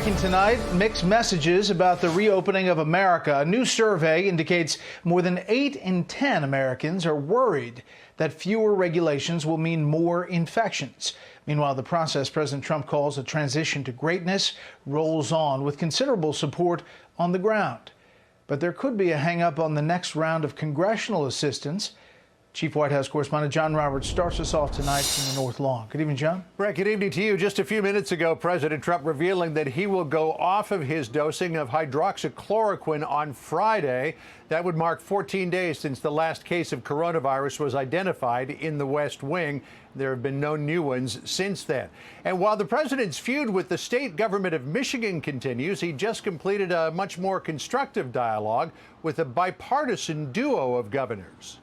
Breaking tonight, mixed messages about the reopening of America. A new survey indicates more than 8 in 10 Americans are worried that fewer regulations will mean more infections. Meanwhile, the process President Trump calls a transition to greatness rolls on with considerable support on the ground. But there could be a hang-up on the next round of congressional assistance. Chief White House correspondent John Roberts starts us off tonight from the North Lawn. Good evening, John. Brett, good evening to you. Just a few minutes ago, President Trump revealing that he will go off of his dosing of hydroxychloroquine on Friday. That would mark 14 days since the last case of coronavirus was identified in the West Wing. There have been no new ones since then. And while the president's feud with the state government of Michigan continues, he just completed a much more constructive dialogue with a bipartisan duo of governors.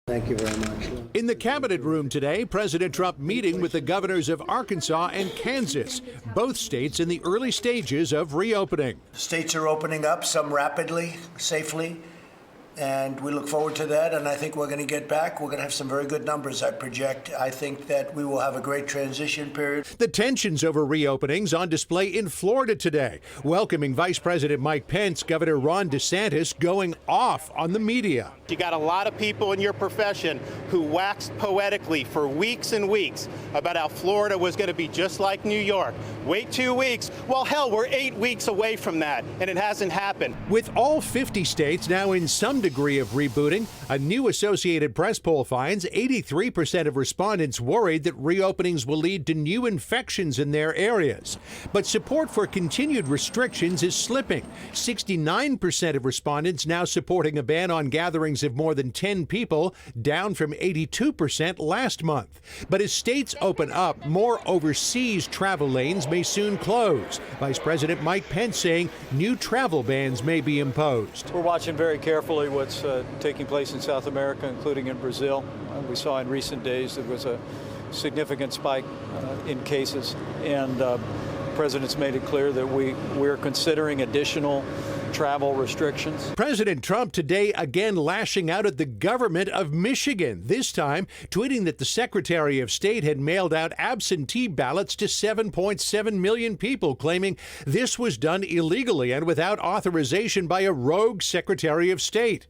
Thank you very much. In the cabinet room today, President Trump meeting with the governors of Arkansas and Kansas, both states in the early stages of reopening. States are opening up, some rapidly, safely, and we look forward to that. And I think we're going to get back. We're going to have some very good numbers, I project. I think that we will have a great transition period. The tensions over reopenings on display in Florida today, welcoming Vice President Mike Pence, Governor Ron DeSantis going off on the media. You got a lot of people in your profession who waxed poetically for weeks and weeks about how Florida was going to be just like New York. Wait 2 weeks. Well, hell, we're 8 weeks away from that, and it hasn't happened. With all 50 states now in some degree of rebooting, a new Associated Press poll finds 83% of respondents worried that reopenings will lead to new infections in their areas. But support for continued restrictions is slipping. 69% of respondents now supporting a ban on gatherings of more than 10 people, down from 82% last month. But as states open up, more overseas travel lanes may soon close. Vice President Mike Pence saying new travel bans may be imposed. We're watching very carefully what's taking place in South America, including in Brazil. We saw in recent days there was a significant spike in cases, and the President's made it clear that we're considering additional travel restrictions. President Trump today again lashing out at the government of Michigan, this time tweeting that the Secretary of State had mailed out absentee ballots to 7.7 million people, claiming this was done illegally and without authorization by a rogue Secretary of State.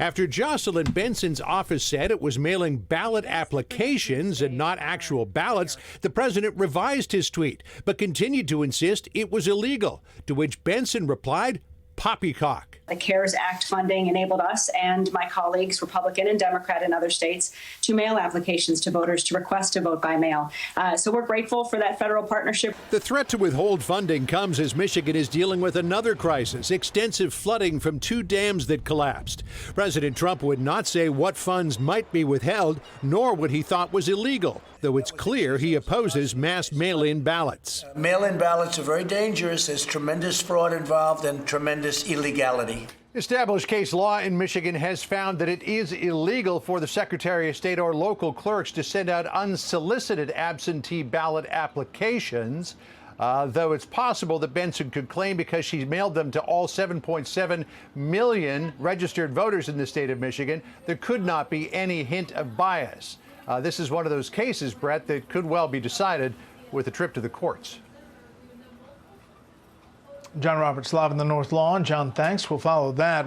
After Jocelyn Benson's office said it was mailing ballot applications and not actual ballots, the president revised his tweet, but continued to insist it was illegal, to which Benson replied, "Poppycock." The CARES Act funding enabled us and my colleagues, Republican and Democrat in other states, to mail applications to voters to request to vote by mail. So we're grateful for that federal partnership. The threat to withhold funding comes as Michigan is dealing with another crisis, extensive flooding from 2 dams that collapsed. President Trump would not say what funds might be withheld, nor what he thought was illegal, though it's clear he opposes mass mail-in ballots. Mail-in ballots are very dangerous. There's tremendous fraud involved and tremendous illegality. Established case law in Michigan has found that it is illegal for the Secretary of State or local clerks to send out unsolicited absentee ballot applications, though it's possible that Benson could claim because she mailed them to all 7.7 million registered voters in the state of Michigan, there could not be any hint of bias. This is one of those cases, Brett, that could well be decided with a trip to the courts. John Roberts live in the North Lawn. John, thanks. We'll follow that.